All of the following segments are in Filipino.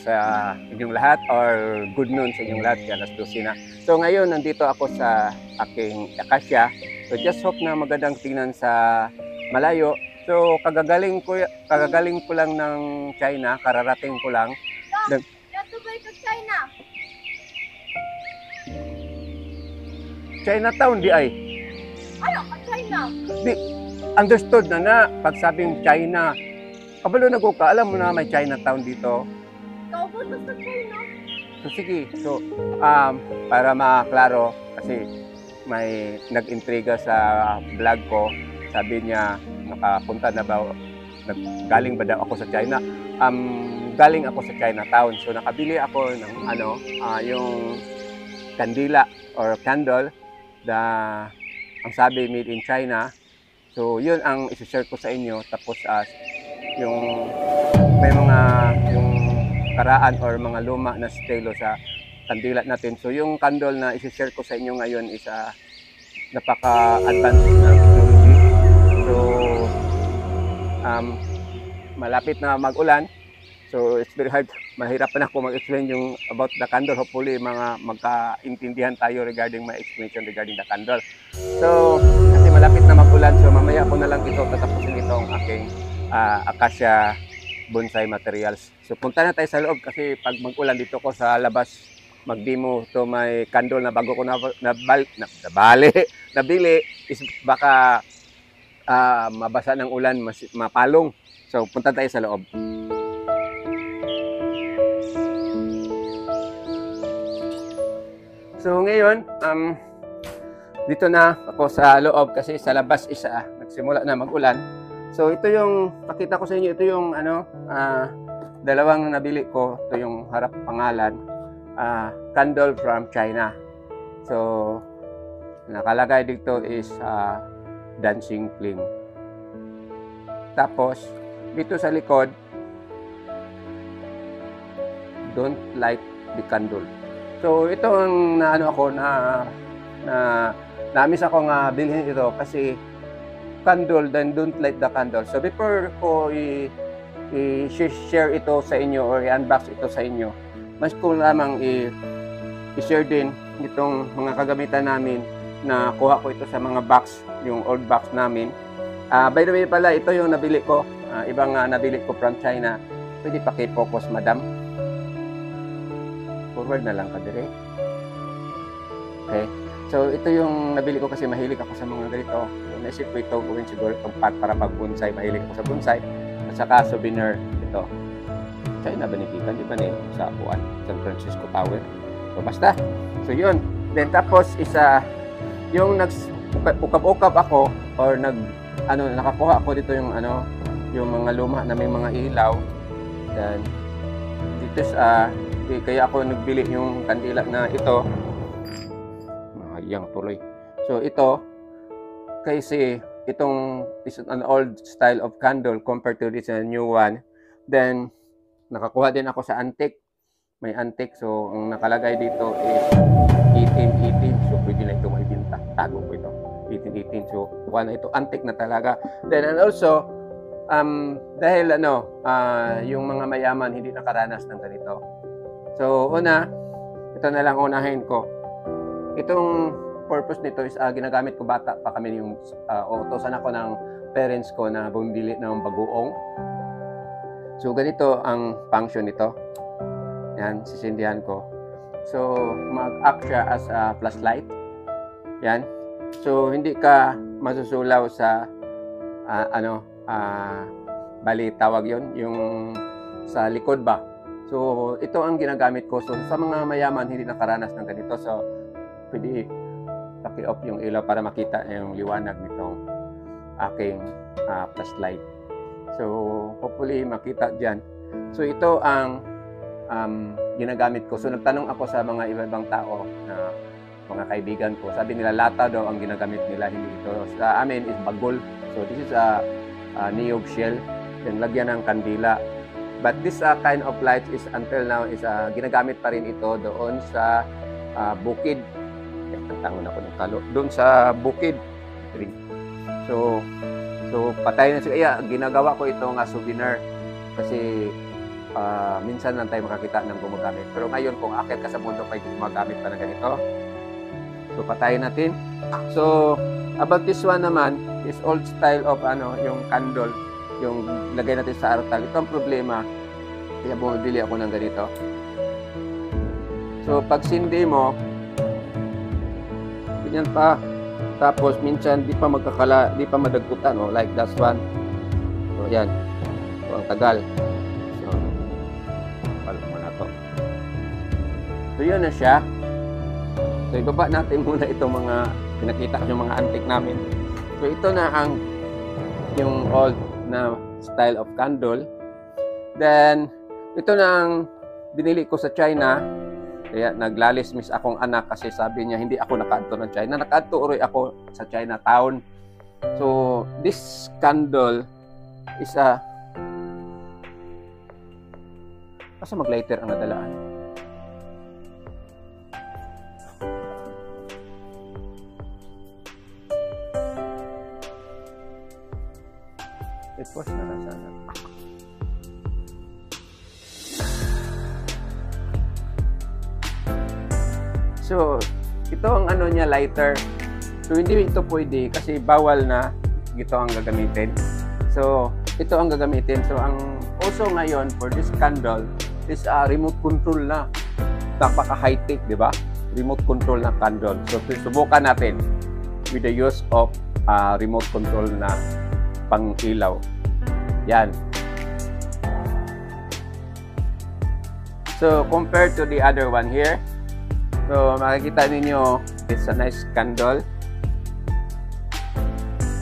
sa inyong lahat or good noon sa inyong lahat. Alas 12 na. So ngayon nandito ako sa aking akasya. So just hope na magandang tingnan sa malayo. So kagagaling ko lang ng China, kararating ko lang. China. Chinatown di ay. Ano ka China? Di understood na pagsabing China. Kabalo na ko ka, alam mo na may Chinatown dito. Ikaw ba sa China? So sige, so para maklaro kasi may nag-intriga sa vlog ko, sabi niya nakapunta na ba, galing ba daw ako sa China? Galing ako sa Chinatown. So nakabili ako ng yung kandila or candle ang sabi made in China. So yun ang i-share ko sa inyo, tapos yung may mga yung karaan or mga luma na estilo sa kandila natin. So yung candle na i-share ko sa inyo ngayon is napaka-advanced na technology. So malapit na mag-ulan. So it's very hard, mahirapan ako mag-explain yung about the candle. Hopefully magkaintindihan tayo regarding my explanation regarding the candle. So kasi malapit na mag-ulan, so mamaya ko na lang tatapusin itong aking Acacia bonsai materials. So punta na tayo sa loob kasi pag mag-ulan dito ko sa labas mag-demo to may candle na bago ko nabili is baka mabasa ng ulan, mapalong. So punta tayo sa loob. So ngayon, dito na ako sa loob kasi sa labas nagsimula na mag-ulan. So ito yung pakita ko sa inyo, ito yung dalawang nabili ko. Ito yung harap pangalan, candle from China. So nakalagay dito is dancing flame. Tapos dito sa likod, don't light the candle. So ito ang na-miss ako nga bilhin ito kasi candle, then don't light the candle. So before ko i-share ito sa inyo or i-unbox ito sa inyo, mas ko lamang i-share din itong mga kagamitan namin na kuha ko ito sa mga box, yung old box namin. By the way pala, ito yung nabili ko, ibang nabili ko from China. Pwede paki-focus, madam. Forward na lang ka dire. Okay. So ito yung nabili ko kasi mahilig ako sa mga ganito. So naisip ko ito gawin siguro itong pack para pag bonsai. Mahilig ako sa bonsai. At saka souvenir ito. China banikitan, di ba na sa Buan, San Francisco Tower. So basta. So yun. Then tapos yung ukab-ukab ako or nakakuha ako dito yung yung mga luma na may mga ilaw. Then dito kaya ako nagbili yung kandila na ito. Yang tuloy. So ito kasi itong is an old style of candle compared to this new one. Then nakakuha din ako sa antique. May antique. So ang nakalagay dito is 1818. So pwede na ito maibenta. Tago ko ito. 1818. So kuha na ito. Antique na talaga. Then and also dahil yung mga mayaman hindi nakaranas ng ganito. So ito na lang unahin ko. Itong purpose nito is ginagamit ko bata pa kami yung utosan ako ng parents ko na bumili ng bagoong. So ganito ang function nito. Yan, sisindihan ko. So mag-act siya as a flashlight. Yan. So hindi ka masusulaw sa bali tawag yon yung sa likod ba. So ito ang ginagamit ko. So sa mga mayaman hindi nakaranas ng ganito. So pwede paki-off yung ilaw para makita yung liwanag nitong aking flashlight. So hopefully makita dyan. So ito ang ginagamit ko. So nagtanong ako sa mga iba-ibang tao na mga kaibigan ko. Sabi nila lata daw ang ginagamit nila, hindi ito. Sa amin is bagol. So this is a niyog shell. Then lagyan ng kandila. But this kind of light is until now is ginagamit pa rin ito doon sa bukid. Tantangon ako ng kalo. Doon sa bukid. So patay na siya. Ginagawa ko ito nga souvenir. Kasi minsan lang tayo makakita ng gumagamit. Pero ngayon, kung akit ka sa mundo, may gumagamit pa na ganito. So, patayin natin. So, about this one naman, is old style of yung candle, yung lagay natin sa artal. Ito ang problema. Kaya bumibili ako ng ganito. So, pag sindi mo, ganyan pa. Tapos, minsan, di pa madagkutan. Like that one. So, yan. So, ang tagal. So, palit mo na to. So, yun na siya. So, ibaba natin muna itong mga pinakita ko yung mga antique namin. So, ito na yung old na style of candle. Then, ito na ang binili ko sa China. Kaya naglalismis akong anak kasi sabi niya, hindi ako nakaadto ng China. Nakaadto uroy ako sa Chinatown. So, this candle is asa mag-lighter ang nadalaan? It was na sana. So, ito ang niya, lighter. So, hindi ito pwede kasi bawal na ito ang gagamitin. So, ito ang gagamitin. So, ang uso ngayon for this candle is remote control na. Napaka high-tech, di ba? Remote control na candle. So, subukan natin with the use of remote control na pang-ilaw. Yan. So, compared to the other one here, so, makikita ninyo, it's a nice candle.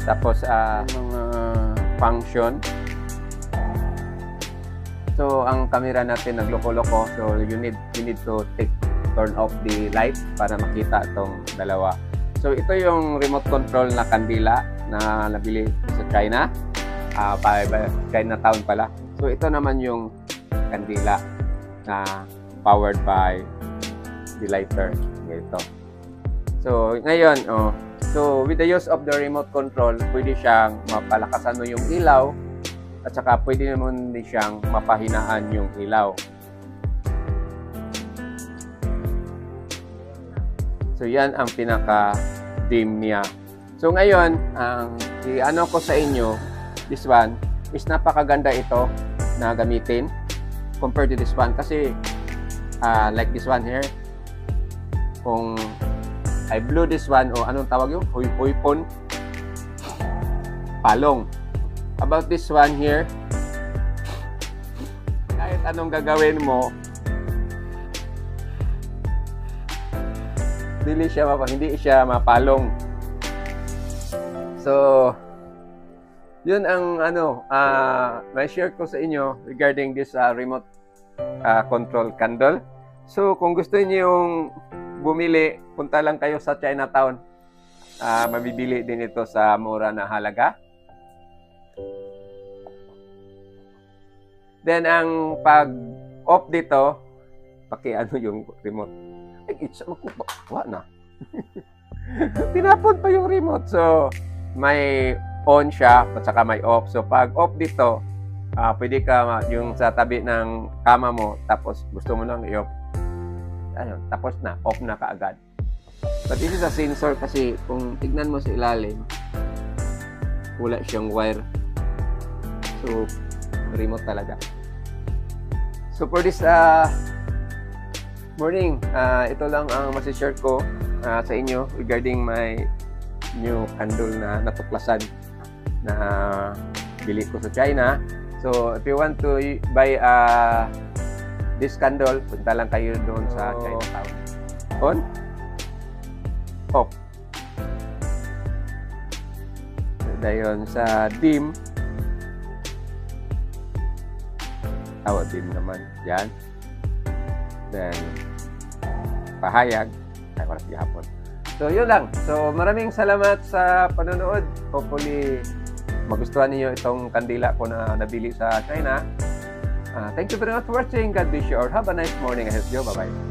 Tapos, mga function. So, ang camera natin nagloko-loko. So, you need to turn off the light para makita itong dalawa. So, ito yung remote control na kandila na nabili sa China. Chinatown pala. So, ito naman yung kandila na powered by the lighter. Ito. So, ngayon, so, with the use of the remote control, pwede siyang mapalakasan mo yung ilaw at saka pwede naman din siyang mapahinaan yung ilaw. So, yan ang pinaka-dim niya. So, ngayon, ang i-ano ko sa inyo, this one, is napakaganda ito na gamitin compared to this one. Kasi, like this one here, kung I blew this one, o anong tawag yun? Huypon. Palong. About this one here, kahit anong gagawin mo, hindi siya mapalong. So, yun ang may share ko sa inyo regarding this remote control candle. So, kung gusto niyo yung bumili, punta lang kayo sa Chinatown. Mabibili din ito sa mura na halaga. Then, ang pag-off dito, yung remote. Ay, wala na. Tinapon pa yung remote. So, may on siya, at saka may off. So, pag off dito, pwede ka yung sa tabi ng kama mo, tapos gusto mo lang i-off. Tapos na, off na kaagad. But this is a sensor kasi kung tignan mo sa ilalim, wala siyang wire. So, remote talaga. So, for this morning, ito lang ang masishare ko sa inyo regarding my new candle na natuklasan na bili ko sa China. So, if you want to buy this candle, punta lang kayo doon sa Chinatown. On? Off. Dayon sa dim. Dim naman. Yan. Then, pahayag. Ay, wala hapon. So, yun lang. So, maraming salamat sa panonood. Hopefully, magustuhan niyo itong kandila ko na nabili sa China. Thank you very much for watching. God bless you or have a nice morning ahead of you. Bye-bye.